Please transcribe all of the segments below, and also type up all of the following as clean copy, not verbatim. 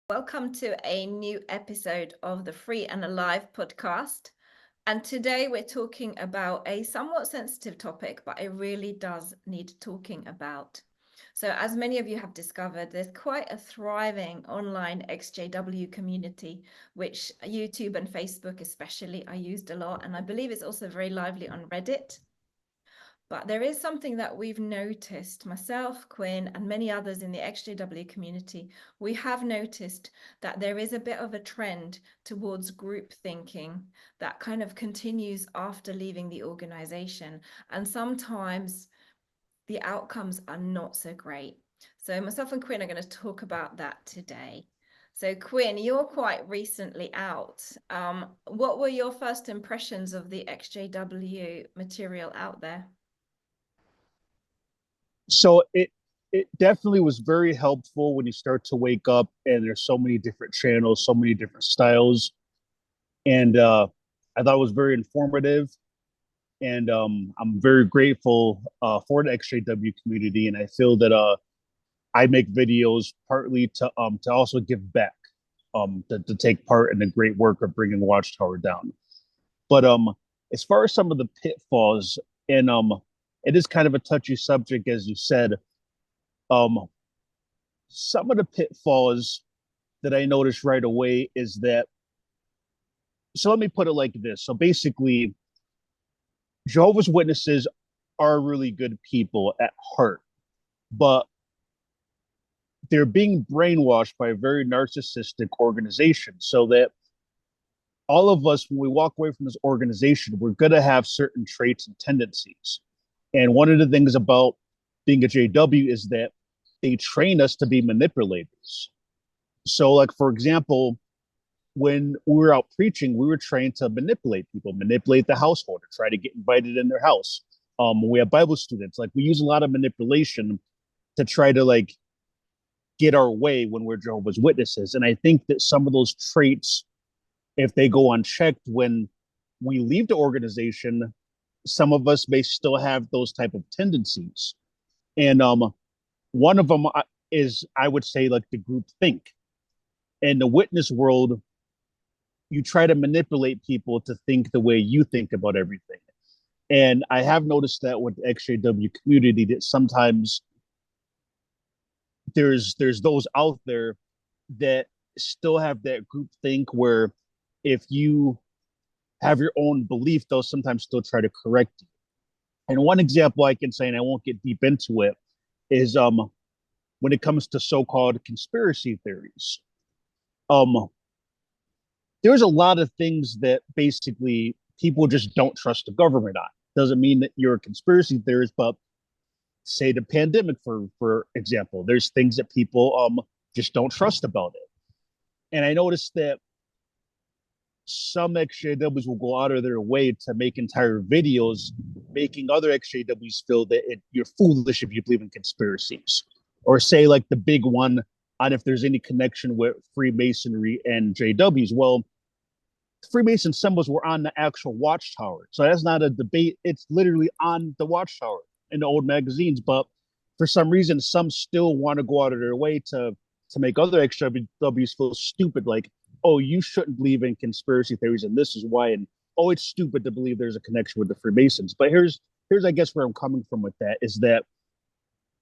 Welcome to a new episode of the Free and Alive podcast. And today we're talking about a somewhat sensitive topic, but it really does need talking about. So, as many of you have discovered, there's quite a thriving online exjw community, which YouTube and Facebook especially are used a lot. And I believe it's also very lively on Reddit. But there is something that we've noticed, myself, Quinn, and many others in the XJW community. We have noticed that there is a bit of a trend towards group thinking that kind of continues after leaving the organization. And sometimes the outcomes are not so great. So myself and Quinn are going to talk about that today. So Quinn, you're quite recently out. What were your first impressions of the XJW material out there? So it definitely was very helpful when you start to wake up and there's so many different channels, so many different styles, and I thought it was very informative. And I'm very grateful for the XJW community, and I feel that I make videos partly to also give back, to take part in the great work of bringing Watchtower down. But as far as some of the pitfalls, and it is kind of a touchy subject, as you said. Um, some of the pitfalls that I noticed right away is that. So let me put it like this. So basically, Jehovah's Witnesses are really good people at heart, but they're being brainwashed by a very narcissistic organization. So that all of us, when we walk away from this organization, we're going to have certain traits and tendencies. And one of the things about being a JW is that they train us to be manipulators. So, like, for example, when we were out preaching, we were trained to manipulate people, manipulate the household, or try to get invited in their house. We have Bible students, like we use a lot of manipulation to try to like get our way when we're Jehovah's Witnesses. And I think that some of those traits, if they go unchecked when we leave the organization, some of us may still have those type of tendencies. And one of them is, I would say, like the group think. In the witness world, you try to manipulate people to think the way you think about everything. And I have noticed that with the XJW community that sometimes there's those out there that still have that group think where if you have your own belief, they'll sometimes still try to correct you. And one example I can say, and I won't get deep into it, is when it comes to so-called conspiracy theories. Um, there's a lot of things that basically people just don't trust the government on. Doesn't mean that you're a conspiracy theorist, but say the pandemic, for example, there's things that people just don't trust about it. And I noticed that some XJWs will go out of their way to make entire videos making other XJWs feel that you're foolish if you believe in conspiracies. Or say like the big one on if there's any connection with Freemasonry and JWs. Well, Freemason symbols were on the actual watchtower. So that's not a debate. It's literally on the watchtower in the old magazines. But for some reason, some still want to go out of their way to make other XJWs feel stupid. Like, oh, you shouldn't believe in conspiracy theories, and this is why. And oh, it's stupid to believe there's a connection with the Freemasons. But here's I guess where I'm coming from with that is that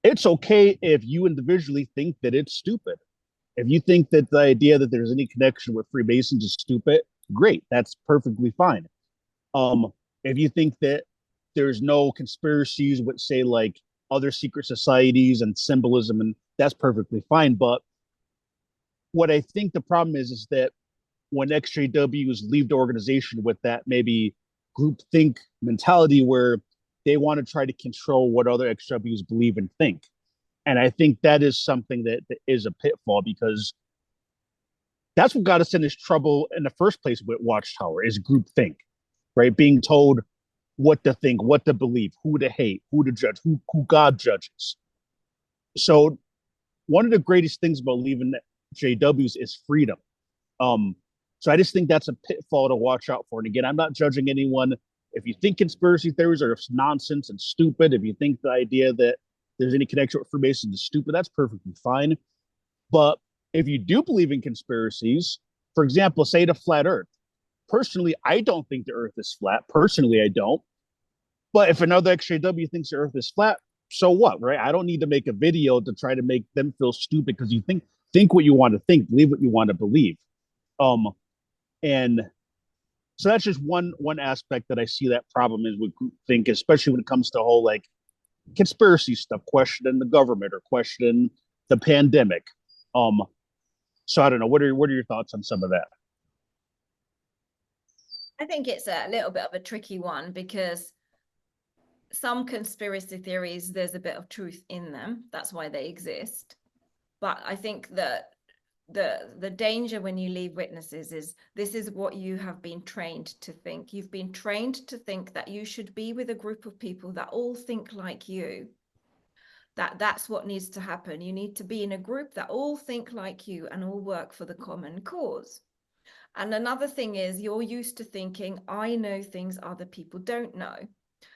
it's okay if you individually think that it's stupid. If you think that the idea that there's any connection with Freemasons is stupid, great. That's perfectly fine. Um, if you think that there's no conspiracies with, say, like other secret societies and symbolism, and that's perfectly fine. But what I think the problem is that when XJWs leave the organization with that maybe group think mentality where they want to try to control what other XJWs believe and think. And I think that is something that is a pitfall because that's what got us in this trouble in the first place with Watchtower is group think, right? Being told what to think, what to believe, who to hate, who to judge, who God judges. So one of the greatest things about leaving JWs is freedom. Um, so I just think that's a pitfall to watch out for. And again, I'm not judging anyone. If you think conspiracy theories are nonsense and stupid, if you think the idea that there's any connection with Freemasons is stupid, that's perfectly fine. But If you do believe in conspiracies, for example, say the flat Earth. Personally, I don't think the Earth is flat. Personally, I don't. But if another XJW thinks the Earth is flat, so what, right? I don't need to make a video to try to make them feel stupid because you think what you want to think, believe what you want to believe. Um, and so that's just one aspect that I see that problem is with groupthink, especially when it comes to whole like conspiracy stuff, questioning the government or questioning the pandemic. Um, so I don't know. What are your thoughts on some of that? I think it's a little bit of a tricky one because some conspiracy theories, there's a bit of truth in them. That's why they exist. But I think that the danger when you leave witnesses is this is what you have been trained to think. You've been trained to think that you should be with a group of people that all think like you. That's what needs to happen. You need to be in a group that all think like you and all work for the common cause. And another thing is you're used to thinking, I know things other people don't know.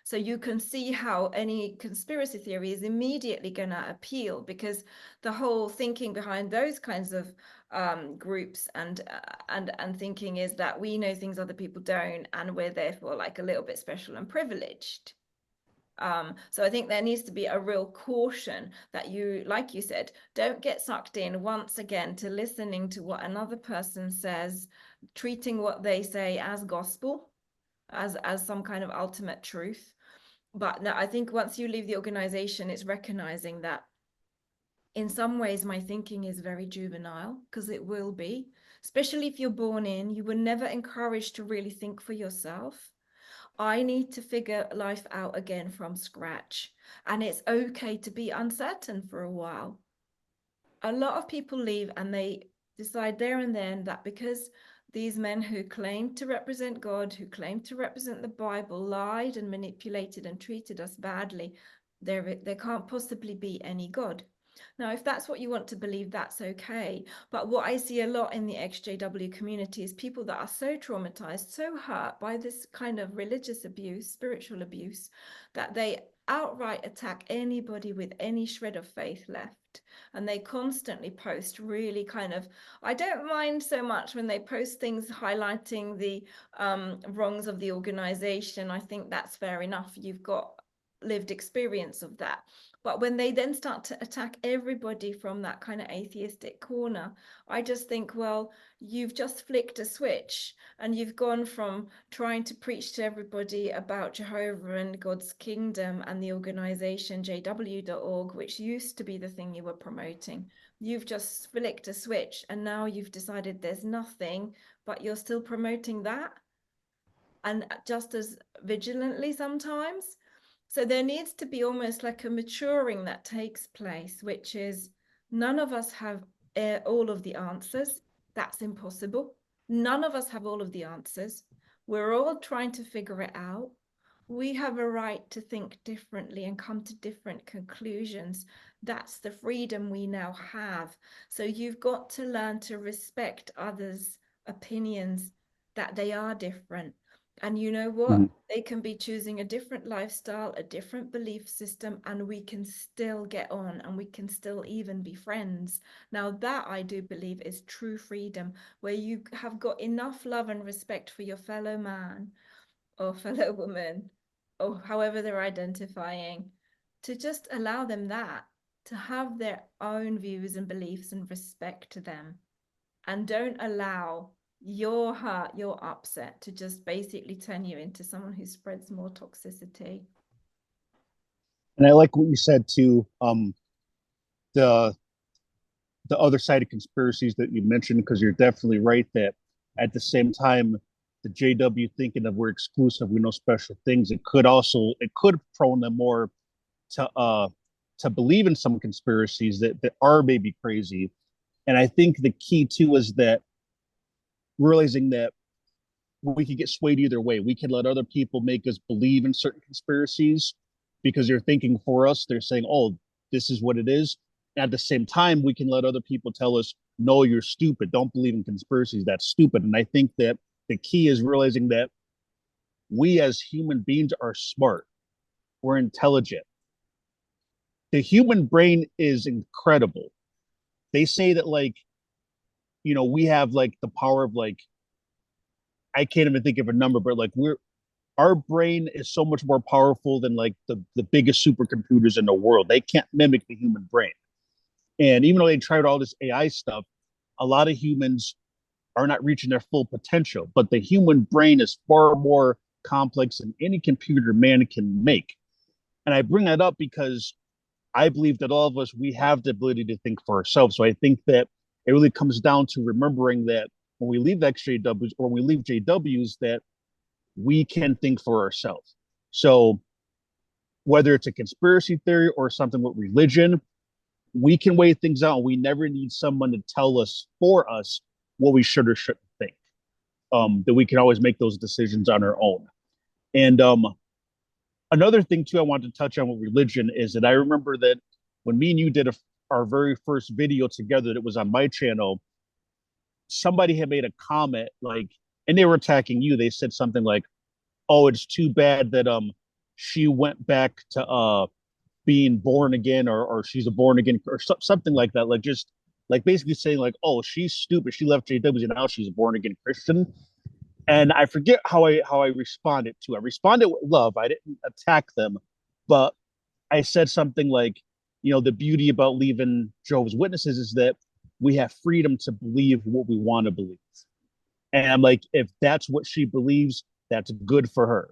So you can see how any conspiracy theory is immediately going to appeal because the whole thinking behind those kinds of groups and thinking is that we know things other people don't, and we're therefore like a little bit special and privileged. So I think there needs to be a real caution that you, like you said, don't get sucked in once again to listening to what another person says, treating what they say as gospel, as some kind of ultimate truth. But no, I think once you leave the organization, it's recognizing that in some ways my thinking is very juvenile, because it will be, especially if you're born in, you were never encouraged to really think for yourself. I need to figure life out again from scratch. And it's okay to be uncertain for a while. A lot of people leave and they decide there and then that because these men who claimed to represent God, who claimed to represent the Bible, lied and manipulated and treated us badly, there can't possibly be any God. Now, if that's what you want to believe, that's okay. But what I see a lot in the XJW community is people that are so traumatized, so hurt by this kind of religious abuse, spiritual abuse, that they outright attack anybody with any shred of faith left. And they constantly post really kind of, I don't mind so much when they post things highlighting the wrongs of the organization. I think that's fair enough. You've got lived experience of that. But when they then start to attack everybody from that kind of atheistic corner, I just think, well, you've just flicked a switch and you've gone from trying to preach to everybody about Jehovah and God's kingdom and the organization jw.org, which used to be the thing you were promoting. You've just flicked a switch and now you've decided there's nothing, but you're still promoting that, and just as vigilantly sometimes. So there needs to be almost like a maturing that takes place, which is none of us have all of the answers. That's impossible. None of us have all of the answers. We're all trying to figure it out. We have a right to think differently and come to different conclusions. That's the freedom we now have. So you've got to learn to respect others' opinions, that they are different. And you know what? Mhm. They can be choosing a different lifestyle, a different belief system, and we can still get on and we can still even be friends. Now, that I do believe is true freedom, where you have got enough love and respect for your fellow man or fellow woman, or however they're identifying, to just allow them that, to have their own views and beliefs and respect them. And don't allow your hurt, your upset to just basically turn you into someone who spreads more toxicity. And I like what you said too. The the other side of conspiracies that you mentioned, because you're definitely right that at the same time, the JW thinking of we're exclusive, we know special things, it could prone them more to believe in some conspiracies that are maybe crazy. And I think the key too is that realizing that we could get swayed either way. We can let other people make us believe in certain conspiracies because they're thinking for us. They're saying, "Oh, this is what it is." And at the same time, we can let other people tell us, "No, you're stupid. Don't believe in conspiracies. That's stupid." And I think that the key is realizing that we as human beings are smart. We're intelligent. The human brain is incredible. They say that like we have like the power of like, I can't even think of a number, but like our brain is so much more powerful than like the biggest supercomputers in the world. They can't mimic the human brain. And even though they tried all this AI stuff, a lot of humans are not reaching their full potential. But the human brain is far more complex than any computer man can make. And I bring that up because I believe that all of us, we have the ability to think for ourselves. So I think that it really comes down to remembering that when we leave XJWs or when we leave JWs, that we can think for ourselves. So whether it's a conspiracy theory or something with religion, we can weigh things out. We never need someone to tell us for us what we should or shouldn't think. That we can always make those decisions on our own. And another thing too, I wanted to touch on with religion is that I remember that when me and you did our very first video together, that was on my channel. Somebody had made a comment like, and they were attacking you. They said something like, "Oh, it's too bad that she went back to being born again, or she's a born again, or something like that." Like just like basically saying like, "Oh, she's stupid. She left JWs and now she's a born again Christian." And I forget how I responded to. I responded with love. I didn't attack them, but I said something like, the beauty about leaving Jehovah's Witnesses is that we have freedom to believe what we want to believe. And I'm like, if that's what she believes, that's good for her.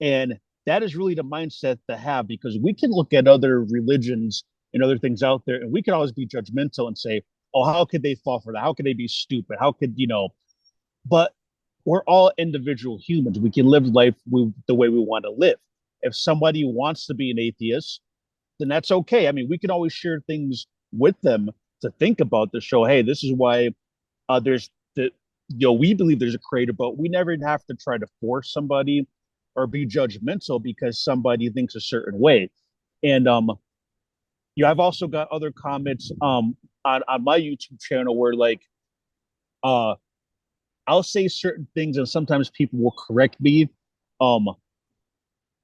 And that is really the mindset to have, because we can look at other religions and other things out there, and we can always be judgmental and say, oh, how could they fall for that? How could they be stupid? How could, but we're all individual humans. We can live life the way we want to live. If somebody wants to be an atheist, then that's okay. I mean, we can always share things with them to think about to show, hey, this is why there's the, we believe there's a creator, but we never have to try to force somebody or be judgmental because somebody thinks a certain way. And I've also got other comments on my YouTube channel where like uh I'll say certain things and sometimes people will correct me. Um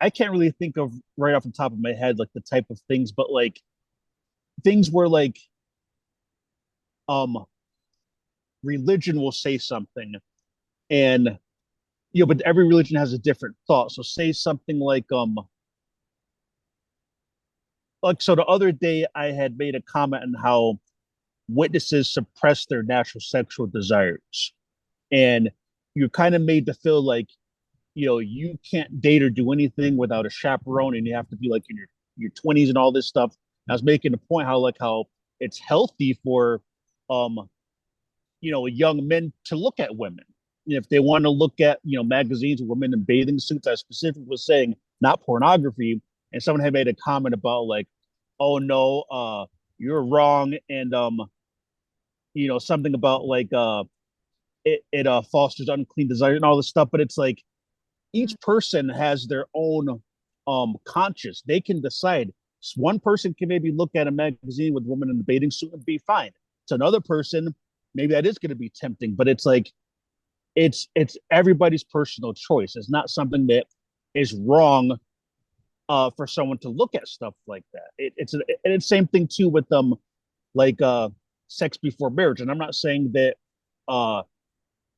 I can't really think of right off the top of my head like the type of things, but like things where like um religion will say something, and but every religion has a different thought. So say something like so the other day I had made a comment on how witnesses suppress their natural sexual desires. And you're kind of made to feel like, you can't date or do anything without a chaperone, and you have to be like in your 20s and all this stuff. I was making a point how it's healthy for young men to look at women. If they want to look at, magazines of women in bathing suits, I specifically was saying not pornography. And someone had made a comment about like, oh no, you're wrong. And something about like it fosters unclean desire and all this stuff. But it's like Mm. each person has their own conscience. They can decide. One person can maybe look at a magazine with a woman in a bathing suit and be fine. To another person, maybe that is going to be tempting, but it's like it's everybody's personal choice. It's not something that is wrong for someone to look at stuff like that. It's same thing too with like sex before marriage. And I'm not saying that uh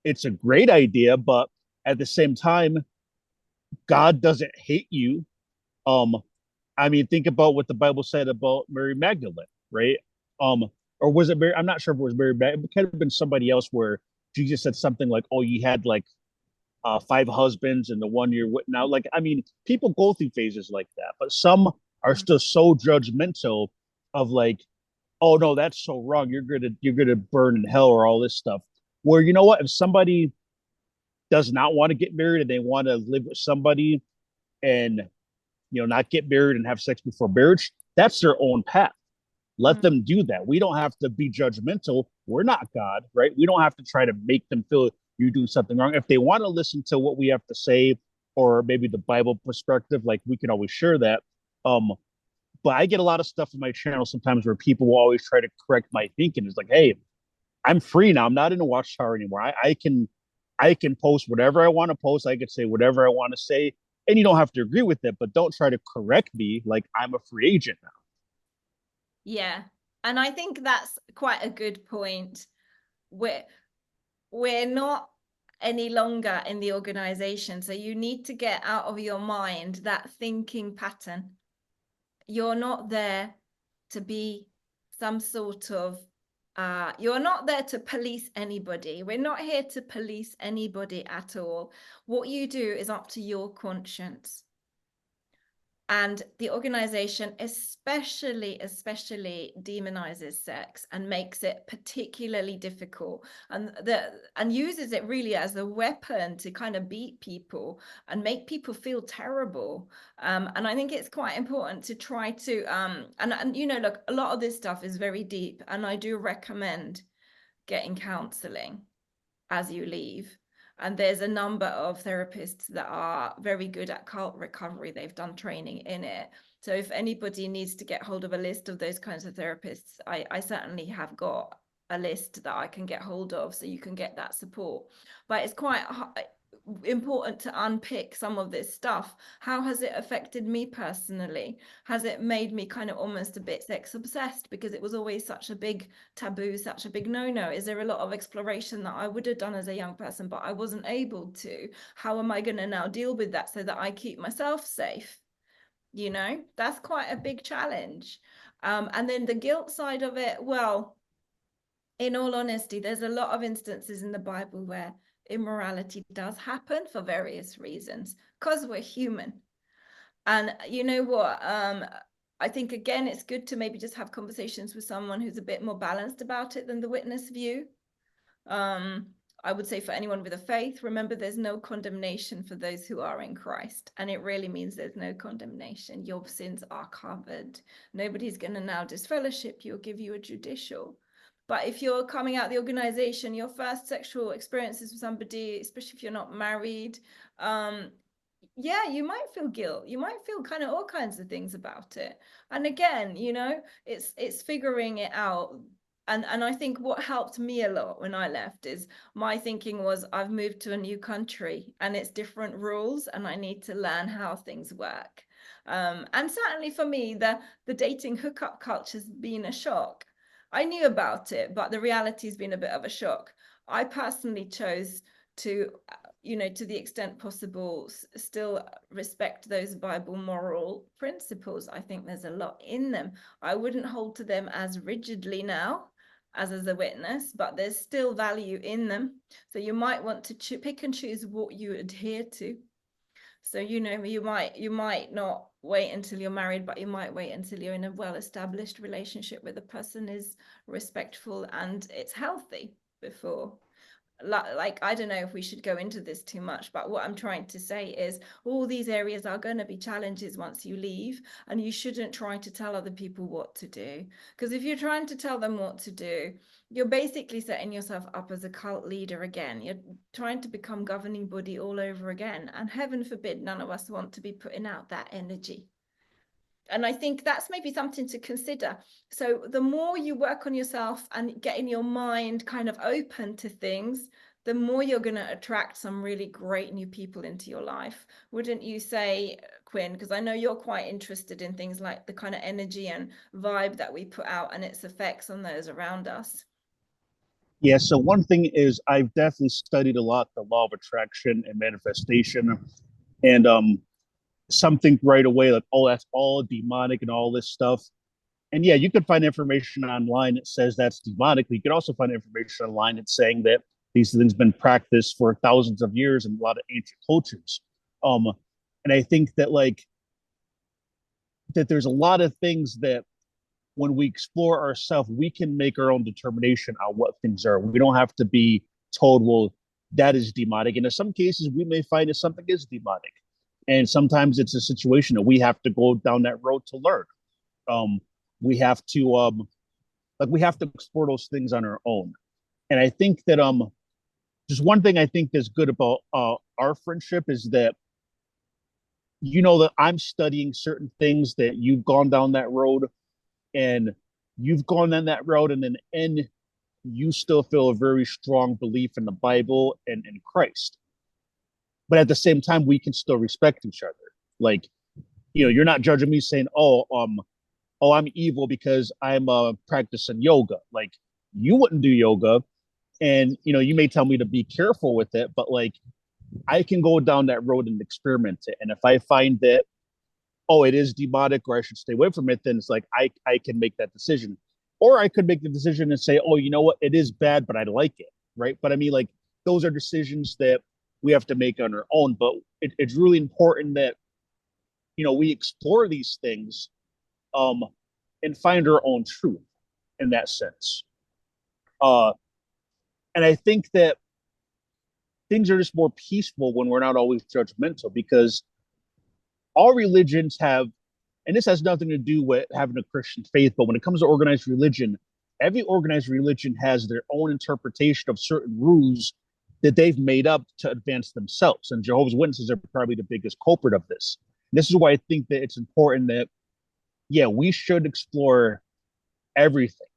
it's a great idea, but at the same time, God doesn't hate you. Um, I mean, think about what the Bible said about Mary Magdalene, right? Um, or was it Mary? I'm not sure if it was Mary Magdalene. It could have been somebody else where Jesus said something like, "Oh, you had like five husbands and the one you're with now." Like, I mean, people go through phases like that, but some are still so judgmental of like, "Oh no, that's so wrong. You're gonna burn in hell," or all this stuff. Where you know what? If somebody does not want to get married and they want to live with somebody and not get married and have sex before marriage, that's their own path. Let Mm. them do that. We don't have to be judgmental. We're not God, right? We don't have to try to make them feel you do something wrong. If they want to listen to what we have to say, or maybe the Bible perspective, like we can always share that. um but I get a lot of stuff in my channel sometimes where people will always try to correct my thinking. It's like, hey, I'm free now. I'm not in a watchtower anymore. I can post whatever I want to post. I could say whatever I want to say, and you don't have to agree with it, but don't try to correct me like I'm a free agent Yeah. And I think that's quite a good point. we're not any longer in the organization. So you need to get out of your mind that thinking pattern. You're not there to be some sort of you're not there to police anybody. We're not here to police anybody at all. What you do is up to your conscience. And the organization especially demonizes sex and makes it particularly difficult, and uses it really as a weapon to kind of beat people and make people feel terrible. And I think it's quite important to try to and you know, look, a lot of this stuff is very deep, and I do recommend getting counseling as you leave. And there's a number of therapists that are very good at cult recovery. They've done training in it. So if anybody needs to get hold of a list of those kinds of therapists, I certainly have got a list that I can get hold of, so you can get that support. But it's quite important to unpick some of this stuff. How has it affected me personally? Has it made me kind of almost a bit sex obsessed because it was always such a big taboo, such a big no-no? Is there a lot of exploration that I would have done as a young person but I wasn't able to? How am I going to now deal with that so that I keep myself safe? You know, that's quite a big challenge. And then the guilt side of it, well, in all honesty, there's a lot of instances in the Bible where immorality does happen for various reasons because we're human. And you know what? I think, again, it's good to maybe just have conversations with someone who's a bit more balanced about it than the witness view. I would say for anyone with a faith, remember there's no condemnation for those who are in Christ. And it really means there's no condemnation. Your sins are covered. Nobody's going to now disfellowship you or give you a judicial. But if you're coming out of the organization, your first sexual experiences with somebody, especially if you're not married, yeah, you might feel guilt. You might feel kind of all kinds of things about it. And again, you know, it's figuring it out. And I think what helped me a lot when I left is my thinking was, I've moved to a new country and it's different rules and I need to learn how things work. And certainly for me, the dating hookup culture has been a shock. I knew about it, but the reality has been a bit of a shock. I personally chose to, you know, to the extent possible, still respect those Bible moral principles. I think there's a lot in them. I wouldn't hold to them as rigidly now as a witness, but there's still value in them. So you might want to pick and choose what you adhere to. So, you know, you might not wait until you're married, but you might wait until you're in a well-established relationship where the person is respectful and it's healthy before. Like, I don't know if we should go into this too much, but what I'm trying to say is all these areas are going to be challenges once you leave, and you shouldn't try to tell other people what to do, because if you're trying to tell them what to do, you're basically setting yourself up as a cult leader again. You're trying to become governing body all over again, and heaven forbid none of us want to be putting out that energy. And I think that's maybe something to consider. So the more you work on yourself and getting your mind kind of open to things, the more you're going to attract some really great new people into your life. Wouldn't you say, Quinn? Because I know you're quite interested in things like the kind of energy and vibe that we put out and its effects on those around us. Yeah, so one thing is I've definitely studied a lot the law of attraction and manifestation. And something right away like, oh, that's all demonic and all this stuff. And yeah, you can find information online that says that's demonic. But you can also find information online that's saying that these things have been practiced for thousands of years in a lot of ancient cultures. And I think that like that there's a lot of things that when we explore ourselves, we can make our own determination on what things are. We don't have to be told, well, that is demonic. And in some cases, we may find that something is demonic. And sometimes it's a situation that we have to go down that road to learn. We have to we have to explore those things on our own. And I think that just one thing I think is good about our friendship is that you know that I'm studying certain things that you've gone down that road and you've gone down that road and then you still feel a very strong belief in the Bible and in Christ. But at the same time, we can still respect each other. Like, you know, you're not judging me saying, oh, I'm evil because I'm practicing yoga. Like, you wouldn't do yoga, And you may tell me to be careful with it, but like I can go down that road and experiment it. And if I find that, oh, it is demonic or I should stay away from it, then it's like I can make that decision. Or I could make the decision and say, oh, you know what, it is bad, but I like it. Right. But I mean, like, those are decisions that we have to make on our own. But it's really important that, we explore these things, um, and find our own truth in that sense. Uh, and I think that things are just more peaceful when we're not always judgmental, because all religions have, and this has nothing to do with having a Christian faith, but when it comes to organized religion, every organized religion has their own interpretation of certain rules that they've made up to advance themselves. And Jehovah's Witnesses are probably the biggest culprit of this. This is why I think that it's important that, yeah, we should explore everything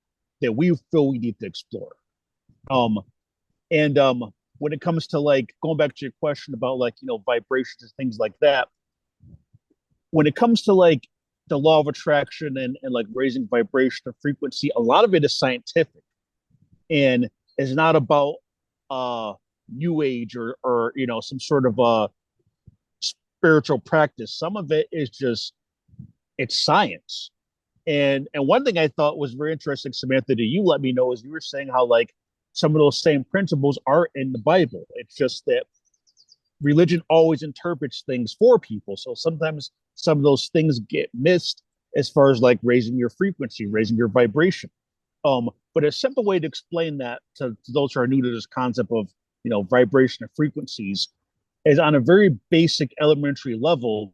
that we feel we need to explore. And when it comes to, like, going back to your question about, like, vibrations and things like that, when it comes to, like, the law of attraction and like raising vibration or frequency, a lot of it is scientific and is not about new age or some sort of spiritual practice. Some of it is just, it's science. And one thing I thought was very interesting, Samantha, that you let me know, is you were saying how, like, some of those same principles are in the Bible. It's just that religion always interprets things for people. So sometimes some of those things get missed, as far as like raising your frequency, raising your vibration. But a simple way to explain that to those who are new to this concept of, vibration and frequencies, is on a very basic elementary level.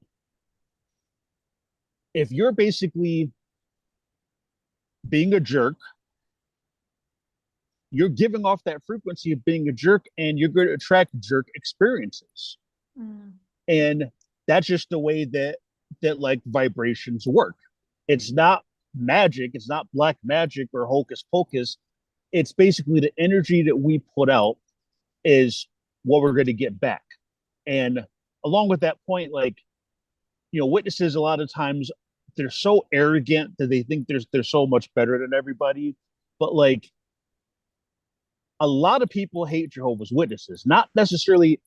If you're basically being a jerk, you're giving off that frequency of being a jerk, and you're going to attract jerk experiences. Mm. And that's just the way that like vibrations work. It's not magic. It's not black magic or hocus pocus. It's basically the energy that we put out is what we're going to get back. And along with that point, like, witnesses, a lot of times they're so arrogant that they think they're so much better than everybody. But like, a lot of people hate Jehovah's Witnesses, not necessarily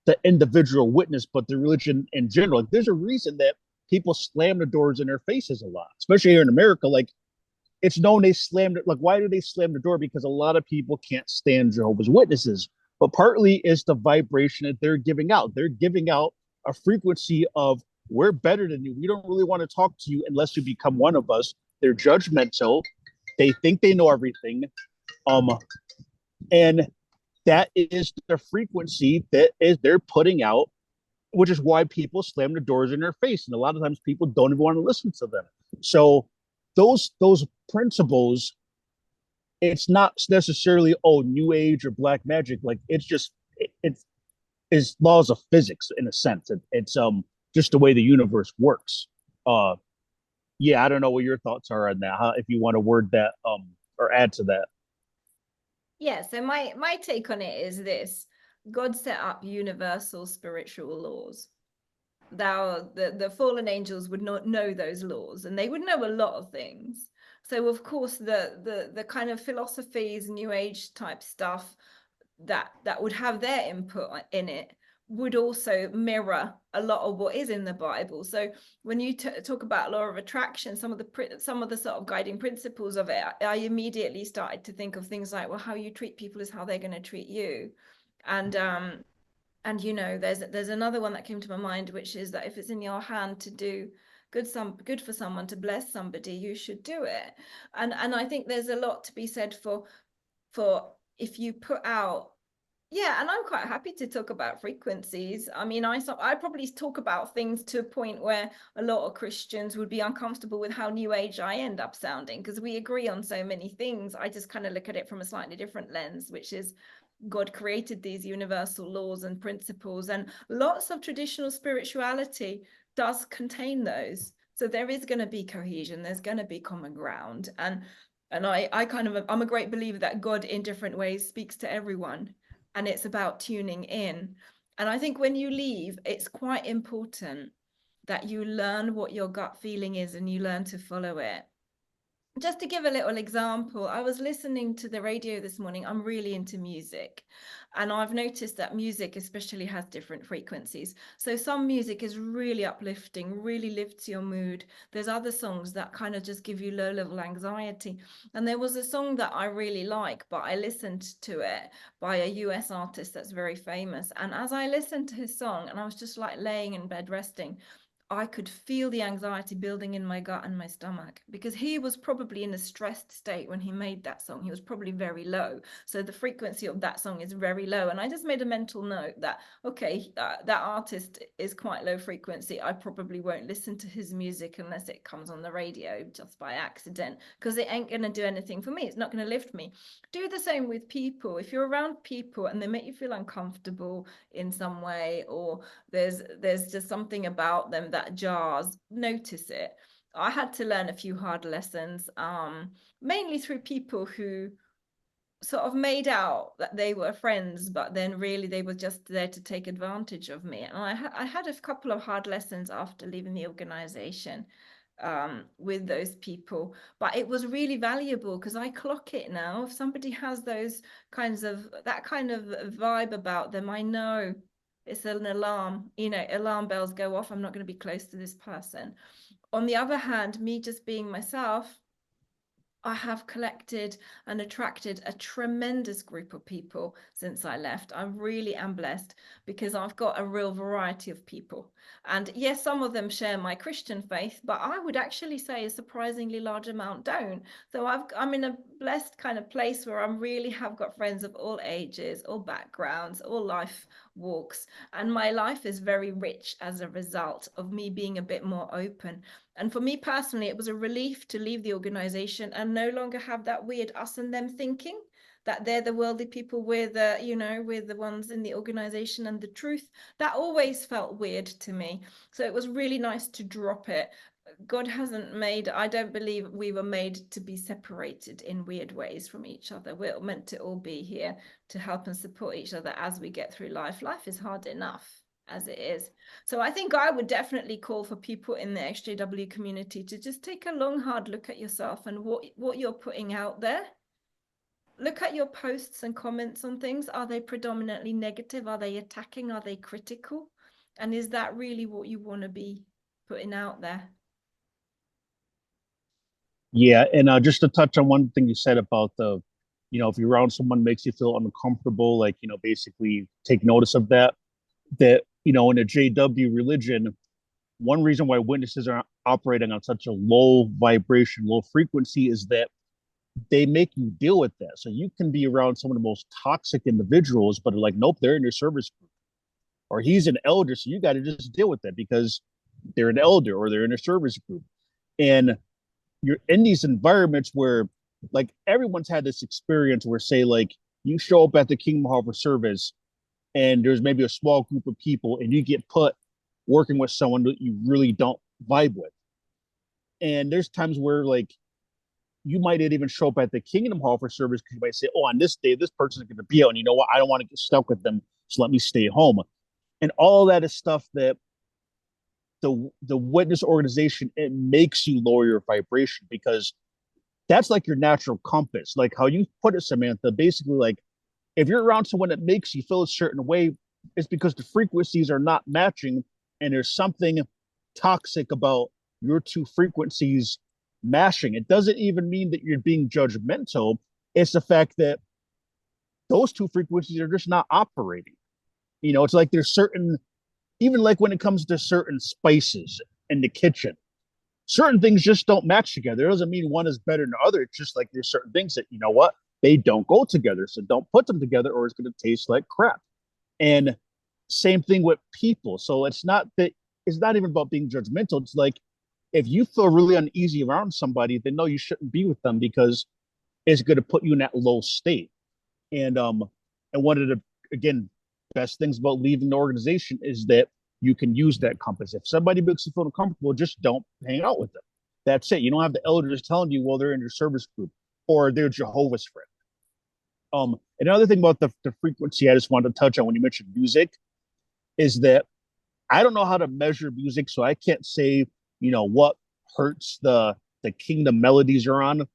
the individual witness, but the religion in general. Like, there's a reason that people slam the doors in their faces a lot, especially here in America. Like, it's known they slammed it. Like, why do they slam the door? Because a lot of people can't stand Jehovah's Witnesses, but partly it's the vibration that they're giving out. They're giving out a frequency of, we're better than you. We don't really want to talk to you unless you become one of us. They're judgmental. They think they know everything. And that is the frequency that is they're putting out, which is why people slam the doors in their face. And a lot of times people don't even want to listen to them. So those principles, it's not necessarily, oh, new age or black magic. Like, it's just, it's laws of physics in a sense. It's just the way the universe works. Yeah, I don't know what your thoughts are on that, if you want to word that or add to that. Yeah, so my take on it is this: God set up universal spiritual laws. The fallen angels would not know those laws, and they would know a lot of things. So of course the kind of philosophies, new age type stuff that would have their input in it would also mirror a lot of what is in the Bible. So when you talk about law of attraction, some of the sort of guiding principles of it, I immediately started to think of things like, well, how you treat people is how they're going to treat you. And there's another one that came to my mind, which is that if it's in your hand to do good for someone, to bless somebody, you should do it. And I think there's a lot to be said for if you put out. Yeah, and I'm quite happy to talk about frequencies. I mean, I probably talk about things to a point where a lot of Christians would be uncomfortable with how new age I end up sounding, because we agree on so many things. I just kind of look at it from a slightly different lens, which is God created these universal laws and principles, and lots of traditional spirituality does contain those. So there is going to be cohesion, there's going to be common ground. And I'm a great believer that God in different ways speaks to everyone. And it's about tuning in. And I think when you leave, it's quite important that you learn what your gut feeling is and you learn to follow it. just to give a little example, I was listening to the radio this morning. I'm really into music, and I've noticed that music especially has different frequencies. So some music is really uplifting, really lifts your mood. There's other songs that kind of just give you low level anxiety. And there was a song that I really like, but I listened to it by a US artist that's very famous. And as I listened to his song, and I was just like laying in bed resting, I could feel the anxiety building in my gut and my stomach, because he was probably in a stressed state when he made that song. He was probably very low. So the frequency of that song is very low. And I just made a mental note that, okay, that artist is quite low frequency. I probably won't listen to his music unless it comes on the radio just by accident, because it ain't going to do anything for me. It's not going to lift me. Do the same with people. If you're around people and they make you feel uncomfortable in some way, or there's just something about them that jars, notice it. I had to learn a few hard lessons, mainly through people who sort of made out that they were friends, but then really they were just there to take advantage of me. And I had a couple of hard lessons after leaving the organization, with those people, but it was really valuable because I clock it now. If somebody has those kinds of that kind of vibe about them, I know it's an alarm. Alarm bells go off. I'm not going to be close to this person. On the other hand, me just being myself, I have collected and attracted a tremendous group of people since I left. I really am blessed because I've got a real variety of people. And yes, some of them share my Christian faith, but I would actually say a surprisingly large amount don't. So I'm in a blessed kind of place where I really have got friends of all ages, all backgrounds, all life walks. And my life is very rich as a result of me being a bit more open. And for me personally, it was a relief to leave the organization and no longer have that weird us and them thinking that they're the worldly people, we're the ones in the organization and the truth. That always felt weird to me. So it was really nice to drop it. God hasn't made, I don't believe we were made to be separated in weird ways from each other. We're meant to all be here to help and support each other as we get through life. Life is hard enough as it is. So I think I would definitely call for people in the XJW community to just take a long, hard look at yourself and what you're putting out there. Look at your posts and comments on things. Are they predominantly negative? Are they attacking? Are they critical? And is that really what you want to be putting out there? Yeah, and just to touch on one thing you said about if you're around someone makes you feel uncomfortable, like, basically take notice of that. That, in a JW religion, one reason why witnesses are operating on such a low vibration, low frequency is that they make you deal with that. So you can be around some of the most toxic individuals, but like, nope, they're in your service group. Or he's an elder, so you got to just deal with that because they're an elder or they're in a service group. And you're in these environments where, like, everyone's had this experience where, say, like, you show up at the Kingdom Hall for service and there's maybe a small group of people and you get put working with someone that you really don't vibe with. And there's times where, like, you might not even show up at the Kingdom Hall for service because you might say, oh, on this day, this person's going to be out. And you know what? I don't want to get stuck with them. So let me stay home. And all that is stuff that the witness organization, it makes you lower your vibration because that's like your natural compass. Like how you put it, Samantha, basically, like, if you're around someone that makes you feel a certain way, it's because the frequencies are not matching and there's something toxic about your two frequencies mashing. It doesn't even mean that you're being judgmental. It's the fact that those two frequencies are just not operating. It's like there's certain, even like when it comes to certain spices in the kitchen, certain things just don't match together. It doesn't mean one is better than the other. It's just like there's certain things that, they don't go together. So don't put them together or it's going to taste like crap. And same thing with people. So it's not even about being judgmental. It's like, if you feel really uneasy around somebody, then no, you shouldn't be with them because it's going to put you in that low state. And one of the, again, best things about leaving the organization is that you can use that compass. If somebody makes you feel uncomfortable, just don't hang out with them. That's it. You don't have the elders telling you, well, they're in your service group or they're Jehovah's friend. Another thing about the frequency I just wanted to touch on when you mentioned music is that I don't know how to measure music, so I can't say, what hurts the the kingdom melodies are on.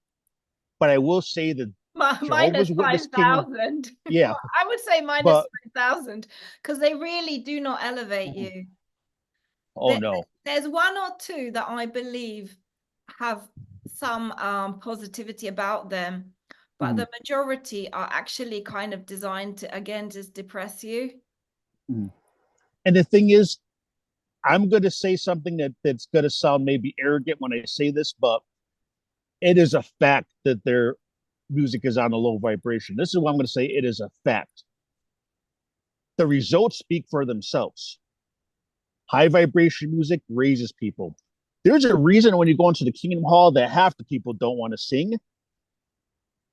But I will say that Minus Jehovah's Witness King, 5,000. yeah, I would say minus but 5,000 because they really do not elevate you. oh no. There's one or two that I believe have some positivity about them, but Mm-hmm. the majority are actually kind of designed to, again, just depress you. Mm-hmm. And the thing is, I'm going to say something that's going to sound maybe arrogant when I say this, but it is a fact that their music is on a low vibration. This is what I'm going to say. It is a fact. The results speak for themselves. High vibration music raises people. There's a reason when you go into the Kingdom Hall that half the people don't want to sing,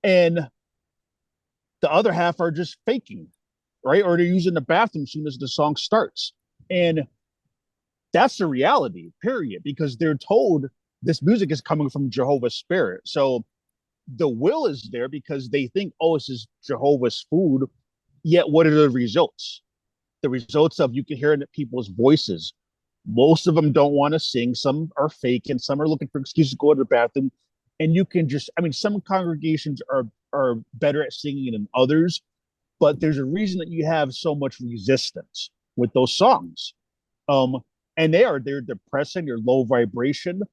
and the other half are just faking, right? Or they're using the bathroom as soon as the song starts. And that's the reality, period, because they're told this music is coming from Jehovah's spirit. So the will is there because they think, oh, this is Jehovah's food. Yet, what are the results? The results of you can hear it in people's voices. Most of them don't want to sing. Some are fake, and some are looking for excuses to go to the bathroom. And you can just, I mean, some congregations are better at singing than others, but there's a reason that you have so much resistance with those songs. Um, and they're depressing, they're low vibration.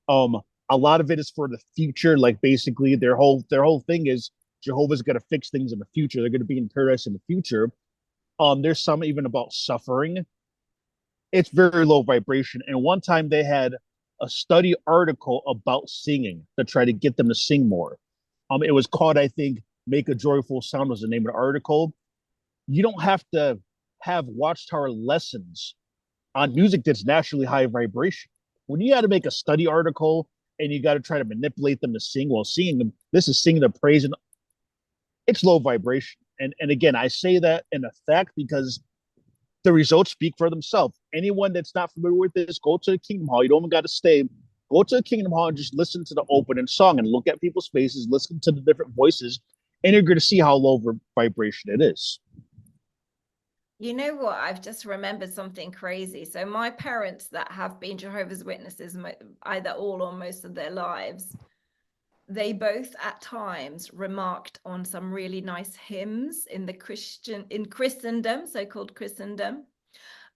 Um, a lot of it is for the future. Like basically, their whole thing is Jehovah's going to fix things in the future. They're going to be in paradise in the future. There's some even about suffering. It's very low vibration. And one time they had a study article about singing to try to get them to sing more. It was called, I think, "Make a Joyful Sound" was the name of the article. You don't have to have watchtower lessons on music that's naturally high vibration. When you got to make a study article and you got to try to manipulate them to sing while singing them, this is singing the praise, and it's low vibration. And again, I say that in effect because the results speak for themselves. Anyone that's not familiar with this, go to the Kingdom Hall. You don't even got to stay. Go to the Kingdom Hall and just listen to the opening song and look at people's faces, listen to the different voices, and you're going to see how low vibration it is. You know what? I've just remembered something crazy. So my parents that have been Jehovah's Witnesses either all or most of their lives, they both at times remarked on some really nice hymns in Christendom, so-called Christendom.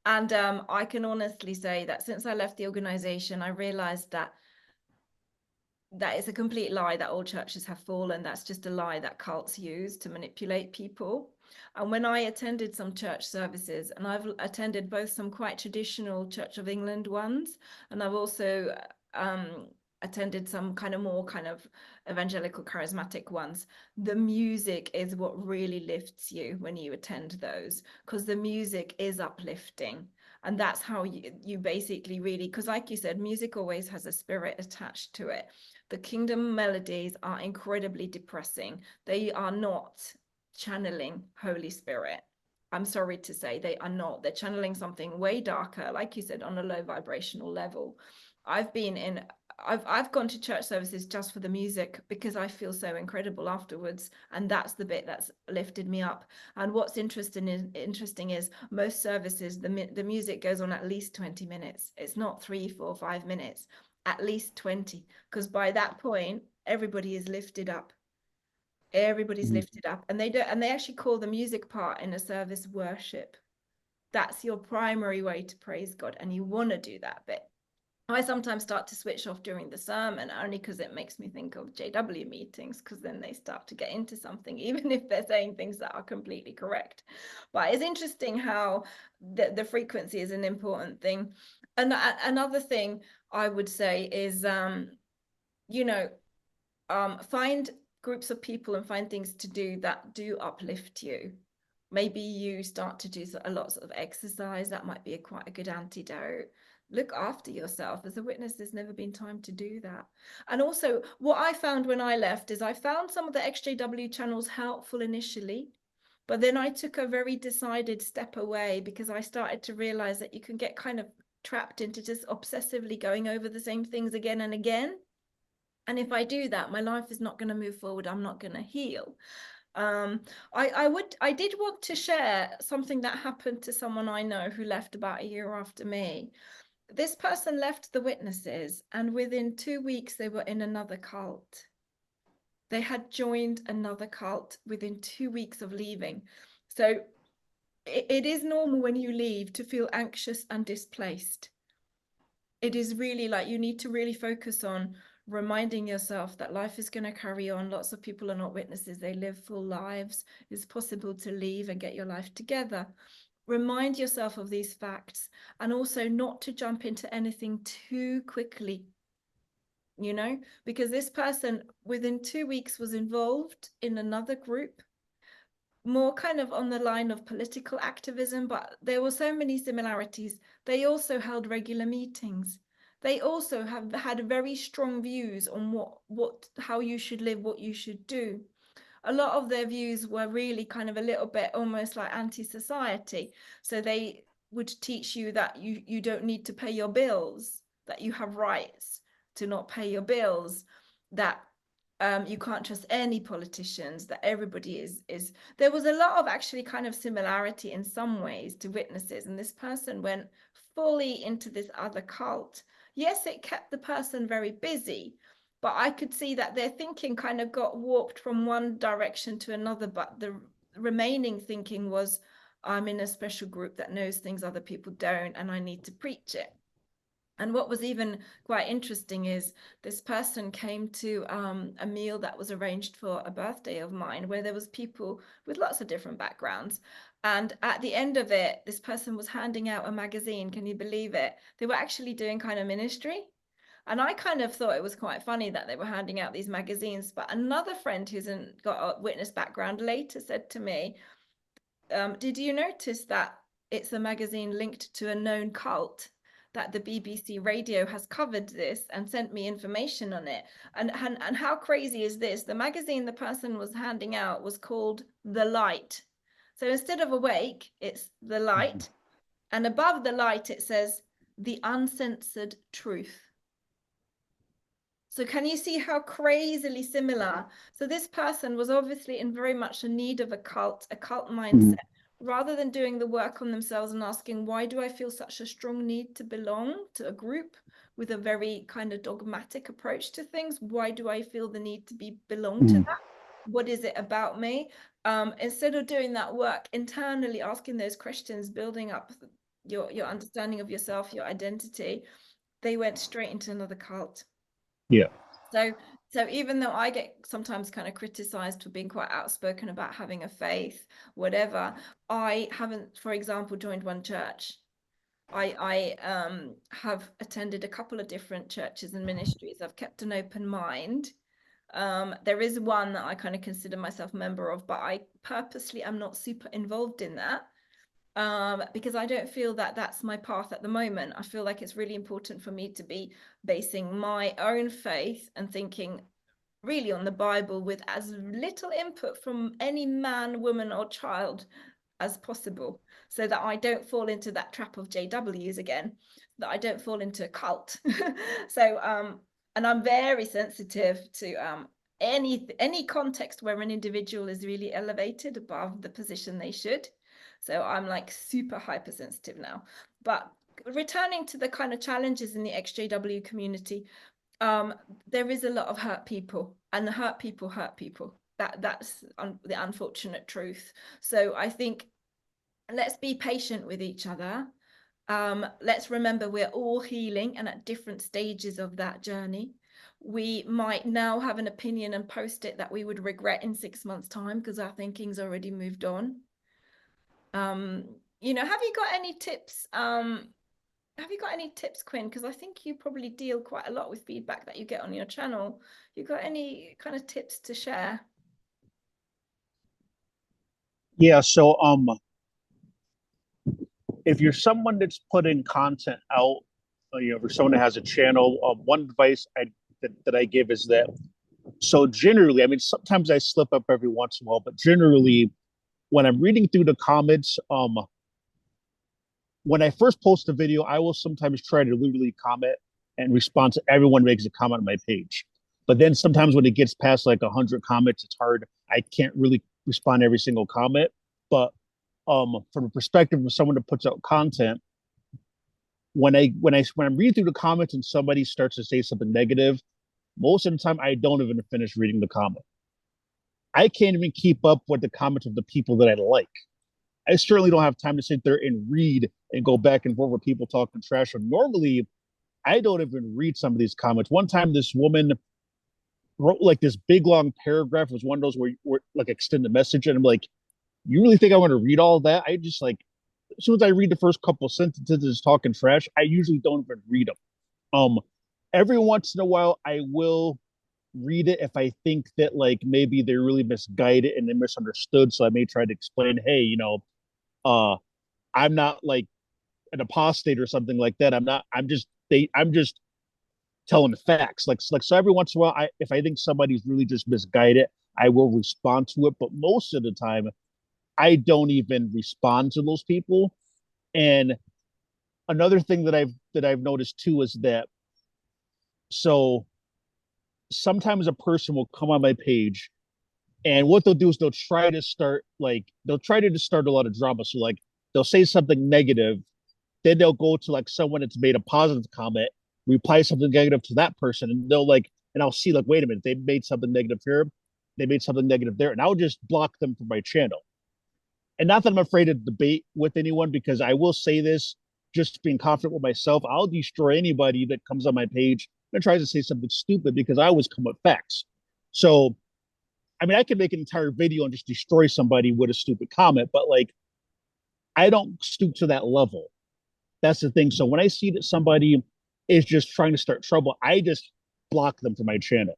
And I can honestly say that since I left the organization, I realized that is a complete lie that all churches have fallen. That's just a lie that cults use to manipulate people. And when I attended some church services, and I've attended both some quite traditional Church of England ones, and I've also attended some kind of more kind of evangelical charismatic ones, the music is what really lifts you when you attend those, because the music is uplifting. And that's how you basically really, because like you said, music always has a spirit attached to it. The kingdom melodies are incredibly depressing. They are not channeling Holy Spirit. I'm sorry to say they are not. They're channeling something way darker, like you said, on a low vibrational level. I've gone to church services just for the music because I feel so incredible afterwards, and that's the bit that's lifted me up. And what's interesting is most services the music goes on at least 20 minutes. It's not 3, 4, 5 minutes, at least 20, because by that point everybody is lifted up. Everybody's Mm-hmm. lifted up, and they actually call the music part in a service worship. That's your primary way to praise God, and you want to do that bit. I sometimes start to switch off during the sermon only because it makes me think of JW meetings, because then they start to get into something, even if they're saying things that are completely correct. But it's interesting how the frequency is an important thing. And another thing I would say is, find groups of people and find things to do that do uplift you. Maybe you start to do a lot of exercise. That might be quite a good antidote. Look after yourself. As a witness, there's never been time to do that. And also, what I found when I left is I found some of the XJW channels helpful initially, but then I took a very decided step away because I started to realize that you can get kind of trapped into just obsessively going over the same things again and again. And if I do that, my life is not going to move forward. I'm not going to heal. I did want to share something that happened to someone I know who left about a year after me. this person left the witnesses, and within 2 weeks they were in another cult. They had joined another cult within 2 weeks of leaving. So it is normal when you leave to feel anxious and displaced. It is really like you need to really focus on reminding yourself that life is going to carry on. Lots of people are not witnesses. They live full lives. It's possible to leave and get your life together. Remind yourself of these facts, and also not to jump into anything too quickly, you know, because this person within 2 weeks was involved in another group, more kind of on the line of political activism, but there were so many similarities. They also held regular meetings. They also have had very strong views on how you should live, what you should do. A lot of their views were really kind of a little bit almost like anti-society. So they would teach you that you don't need to pay your bills, that you have rights to not pay your bills, that you can't trust any politicians, that everybody is. There was a lot of actually kind of similarity in some ways to witnesses, and this person went fully into this other cult. Yes, it kept the person very busy, but I could see that their thinking kind of got warped from one direction to another, but the remaining thinking was, I'm in a special group that knows things other people don't, and I need to preach it. And what was even quite interesting is this person came to a meal that was arranged for a birthday of mine, where there was people with lots of different backgrounds. And at the end of it, this person was handing out a magazine. Can you believe it? They were actually doing kind of ministry. And I kind of thought it was quite funny that they were handing out these magazines. But another friend who's got a witness background later said to me, did you notice that it's a magazine linked to a known cult? That the BBC radio has covered this and sent me information on it. And how crazy is this? The magazine the person was handing out was called The Light. So instead of Awake, it's The Light. And above The Light, it says The Uncensored Truth. So can you see how crazily similar? So this person was obviously in very much a need of a cult mindset. Rather than doing the work on themselves and asking, why do I feel such a strong need to belong to a group with a very kind of dogmatic approach to things? Why do I feel the need to belong to that? What is it about me? Instead of doing that work internally, asking those questions, building up your understanding of yourself, your identity, they went straight into another cult. Yeah. So even though I get sometimes kind of criticized for being quite outspoken about having a faith, whatever, I haven't, for example, joined one church. I have attended a couple of different churches and ministries. I've kept an open mind. There is one that I kind of consider myself a member of, but I purposely am not super involved in that. Because I don't feel that that's my path at the moment. I feel like it's really important for me to be basing my own faith and thinking really on the Bible with as little input from any man, woman, or child as possible, so that I don't fall into that trap of JWs again, that I don't fall into a cult. So, and I'm very sensitive to any context where an individual is really elevated above the position they should. So I'm like super hypersensitive now. But returning to the kind of challenges in the XJW community, there is a lot of hurt people, and the hurt people hurt people. That's the unfortunate truth. So I think let's be patient with each other. Let's remember we're all healing and at different stages of that journey. We might now have an opinion and post it that we would regret in 6 months' time because our thinking's already moved on. You know, have you got any tips? Have you got any tips, Quinn? Because I think you probably deal quite a lot with feedback that you get on your channel. You got any kind of tips to share? Yeah. So if you're someone that's putting content out, for someone that has a channel, one advice that I give is that. So generally, I mean, sometimes I slip up every once in a while, but generally, when I'm reading through the comments, when I first post a video, I will sometimes try to literally comment and respond to everyone who makes a comment on my page. But then sometimes when it gets past like 100 comments, it's hard. I can't really respond to every single comment. But from a perspective of someone that puts out content, when I'm reading through the comments and somebody starts to say something negative, most of the time I don't even finish reading the comment. I can't even keep up with the comments of the people that I like. I certainly don't have time to sit there and read and go back and forth with people talking trash. So normally, I don't even read some of these comments. One time, this woman wrote like this big long paragraph. It was one of those where like extend the message, and I'm like, you really think I want to read all that? I just like as soon as I read the first couple of sentences talking trash, I usually don't even read them. Um, every once in a while, I will read it if I think that like maybe they're really misguided and they misunderstood. So I may try to explain, hey, uh, I'm not like an apostate or something like that. I'm not. I'm just telling the facts. Like so every once in a while, if I think somebody's really just misguided, I will respond to it. But most of the time, I don't even respond to those people. And another thing that I've noticed too is that so sometimes a person will come on my page and what they'll do is they'll try to just start a lot of drama. So like they'll say something negative, then they'll go to like someone that's made a positive comment, reply something negative to that person, and they'll like, and I'll see like, wait a minute, they made something negative here, they made something negative there, and I'll just block them from my channel. And not that I'm afraid to debate with anyone, because I will say this, just being confident with myself, I'll destroy anybody that comes on my page and tries to say something stupid because I always come with facts. So, I mean, I could make an entire video and just destroy somebody with a stupid comment, but like, I don't stoop to that level. That's the thing. So when I see that somebody is just trying to start trouble, I just block them from my channel.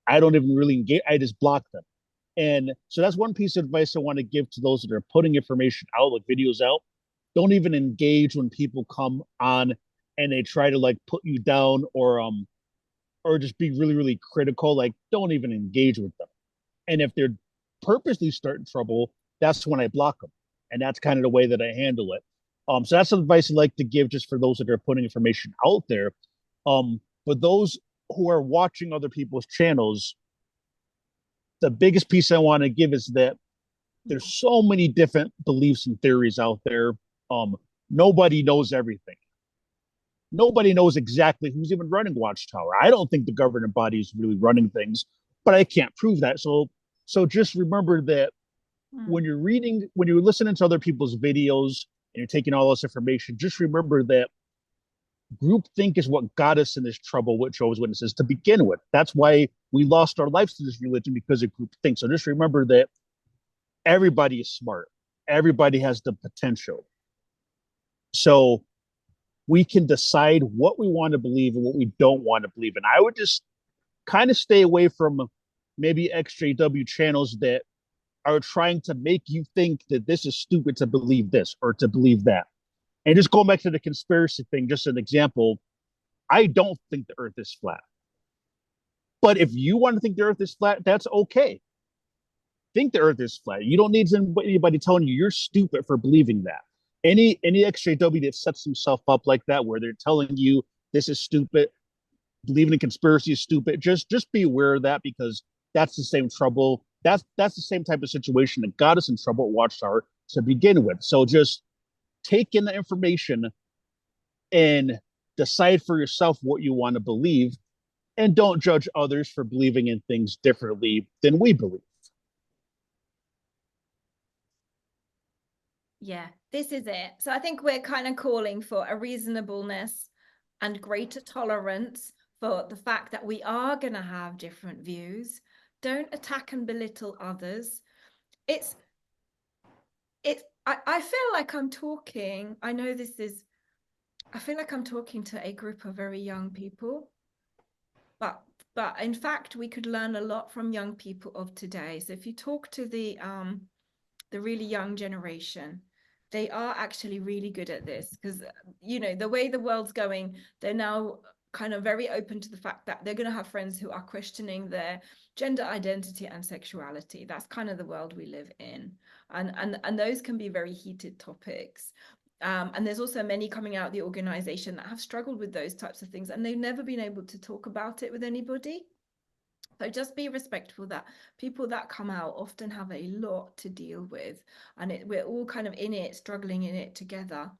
I don't even really engage. I just block them. And so that's one piece of advice I want to give to those that are putting information out, like videos out. Don't even engage when people come on and they try to like put you down or just be really, really critical. Like don't even engage with them. And if they're purposely starting trouble, that's when I block them. And that's kind of the way that I handle it. So that's some advice I like to give just for those that are putting information out there. But those who are watching other people's channels, the biggest piece I want to give is that there's so many different beliefs and theories out there. Um, nobody knows everything. Nobody knows exactly who's even running Watchtower. I don't think the governing body is really running things, but I can't prove that. So just remember that when you're listening to other people's videos and you're taking all this information, just remember that groupthink is what got us in this trouble with Jehovah's Witnesses to begin with. That's why we lost our lives to this religion, because of groupthink. So just remember that everybody is smart. Everybody has the potential. So we can decide what we want to believe and what we don't want to believe. And I would just kind of stay away from maybe XJW channels that are trying to make you think that this is stupid to believe this or to believe that. And just going back to the conspiracy thing, just an example, I don't think the earth is flat. But if you want to think the earth is flat, that's okay. Think the earth is flat. You don't need anybody telling you you're stupid for believing that. Any XJW that sets himself up like that, where they're telling you this is stupid, believing in conspiracy is stupid, just be aware of that, because that's the same trouble. That's the same type of situation that got us in trouble at Watchtower to begin with. So just take in the information and decide for yourself what you want to believe, and don't judge others for believing in things differently than we believe. Yeah, this is it. So I think we're kind of calling for a reasonableness and greater tolerance for the fact that we are going to have different views. Don't attack and belittle others. I feel like I'm talking, I know this is, I feel like I'm talking to a group of very young people, but in fact we could learn a lot from young people of today. So if you talk to the really young generation, they are actually really good at this, because the way the world's going, they're now kind of very open to the fact that they're going to have friends who are questioning their gender identity and sexuality. That's kind of the world we live in, and those can be very heated topics. And there's also many coming out of the organization that have struggled with those types of things, and they've never been able to talk about it with anybody. So just be respectful that people that come out often have a lot to deal with, and we're all kind of in it, struggling in it together.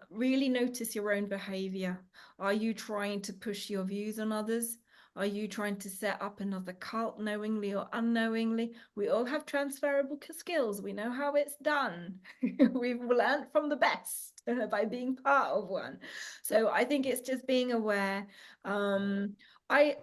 Really notice your own behavior. Are you trying to push your views on others? Are you trying to set up another cult knowingly or unknowingly? We all have transferable skills. We know how it's done. We've learned from the best by being part of one. So I think it's just being aware. I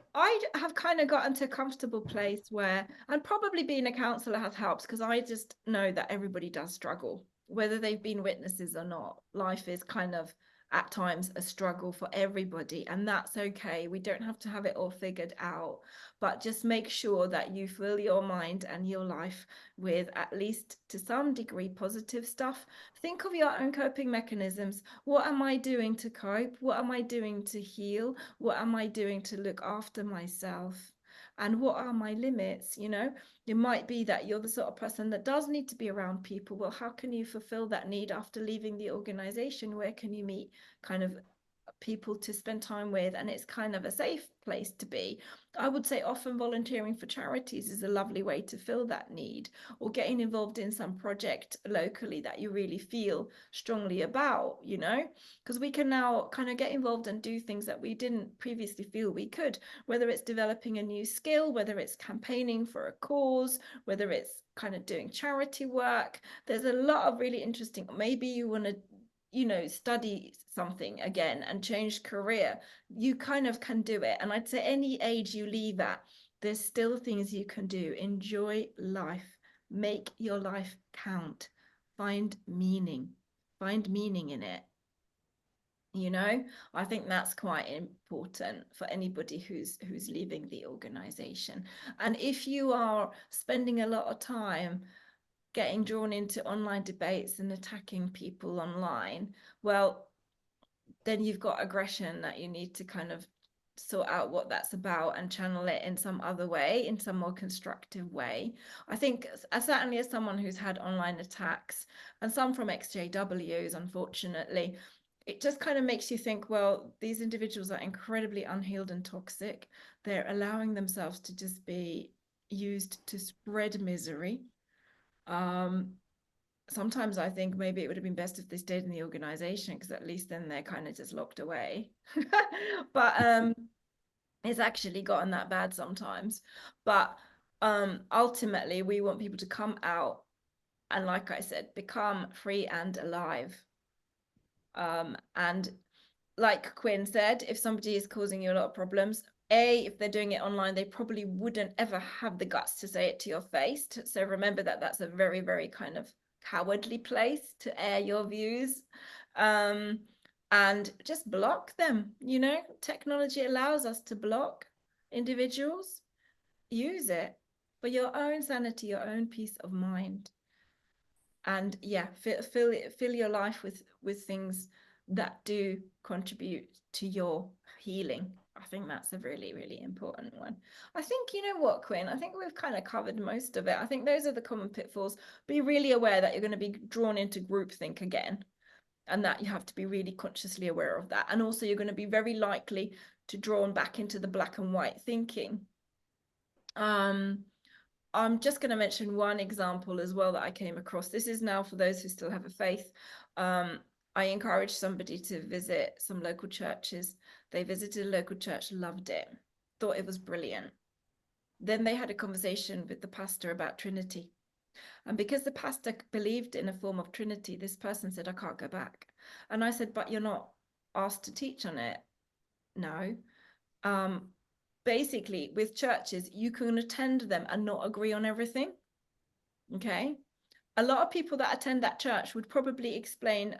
have kind of gotten to a comfortable place where, and probably being a counselor has helped, because I just know that everybody does struggle, whether they've been witnesses or not. Life is kind of at times a struggle for everybody, and that's okay. We don't have to have it all figured out, but just make sure that you fill your mind and your life with, at least to some degree, positive stuff. Think of your own coping mechanisms. What am I doing to cope? What am I doing to heal? What am I doing to look after myself? And what are my limits? It might be that you're the sort of person that does need to be around people. Well, how can you fulfill that need after leaving the organization? Where can you meet kind of people to spend time with, and it's kind of a safe place to be? I would say often volunteering for charities is a lovely way to fill that need, or getting involved in some project locally that you really feel strongly about, because we can now kind of get involved and do things that we didn't previously feel we could, whether it's developing a new skill, whether it's campaigning for a cause, whether it's kind of doing charity work. There's a lot of really interesting, maybe you want to study something again and change career. You kind of can do it, and I'd say any age you leave at, there's still things you can do. Enjoy life, make your life count, find meaning in it. I think that's quite important for anybody who's leaving the organization. And if you are spending a lot of time getting drawn into online debates and attacking people online, well, then you've got aggression that you need to kind of sort out what that's about and channel it in some other way, in some more constructive way. I think certainly as someone who's had online attacks, and some from exjws, unfortunately, it just kind of makes you think, well, these individuals are incredibly unhealed and toxic. They're allowing themselves to just be used to spread misery. Sometimes I think maybe it would have been best if they stayed in the organization, because at least then they're kind of just locked away. But it's actually gotten that bad sometimes. But ultimately, we want people to come out and, like I said, become free and alive. And like Quinn said, if somebody is causing you a lot of problems, if they're doing it online, they probably wouldn't ever have the guts to say it to your face. So remember that that's a very, very kind of cowardly place to air your views. And just block them. Technology allows us to block individuals. Use it for your own sanity, your own peace of mind. And yeah, fill your life with things that do contribute to your healing. I think that's a really, really important one. I think, you know what, Quinn? I think we've kind of covered most of it. I think those are the common pitfalls. Be really aware that you're going to be drawn into groupthink again, and that you have to be really consciously aware of that. And also, you're going to be very likely to drawn back into the black and white thinking. I'm just going to mention one example as well that I came across. This is now for those who still have a faith. I encouraged somebody to visit some local churches. They visited a local church, loved it, thought it was brilliant. Then they had a conversation with the pastor about Trinity. And because the pastor believed in a form of Trinity, this person said, I can't go back. And I said, but you're not asked to teach on it. No. Basically, with churches, you can attend them and not agree on everything. Okay. A lot of people that attend that church would probably explain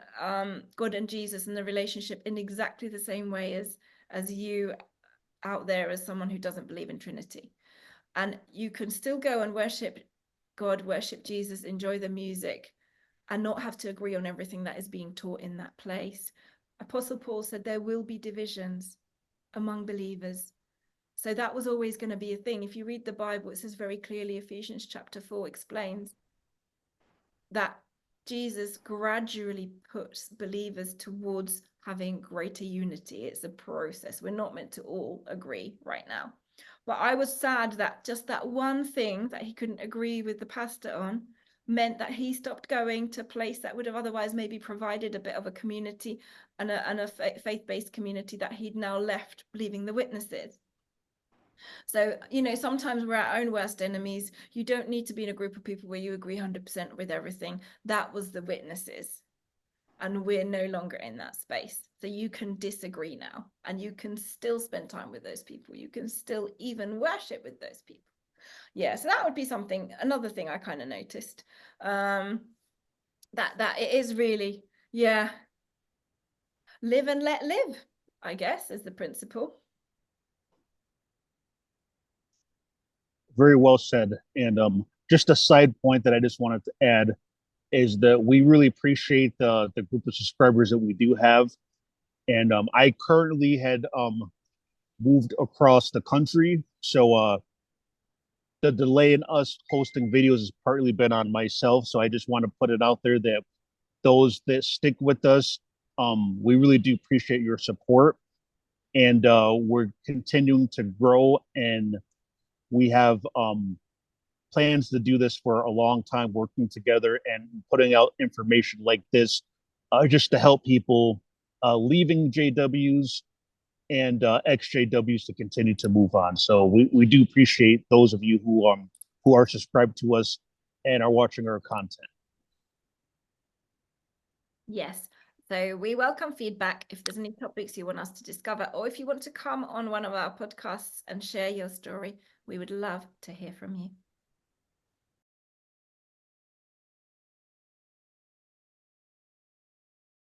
God and Jesus and the relationship in exactly the same way as you out there, as someone who doesn't believe in Trinity. And you can still go and worship God, worship Jesus, enjoy the music, and not have to agree on everything that is being taught in that place. Apostle Paul said there will be divisions among believers. So that was always going to be a thing. If you read the Bible, it says very clearly, Ephesians chapter 4 explains that Jesus gradually puts believers towards having greater unity. It's a process. We're not meant to all agree right now. But I was sad that just that one thing that he couldn't agree with the pastor on meant that he stopped going to a place that would have otherwise maybe provided a bit of a community and a faith-based community that he'd now left, leaving the witnesses. So, you know, sometimes we're our own worst enemies. You don't need to be in a group of people where you agree 100% with everything. That was the witnesses. And we're no longer in that space. So you can disagree now, and you can still spend time with those people. You can still even worship with those people. Yeah, so that would be something, another thing I kind of noticed. That it is really, yeah, live and let live, I guess, is the principle. Very well said. And just a side point that I just wanted to add is that we really appreciate the group of subscribers that we do have. And I currently had moved across the country, so the delay in us posting videos has partly been on myself. So I just want to put it out there that those that stick with us, we really do appreciate your support, and we're continuing to grow, and we have plans to do this for a long time, working together and putting out information like this, just to help people leaving JWs and XJWs to continue to move on. So we do appreciate those of you who are subscribed to us and are watching our content. Yes. So we welcome feedback if there's any topics you want us to discover, or if you want to come on one of our podcasts and share your story, we would love to hear from you.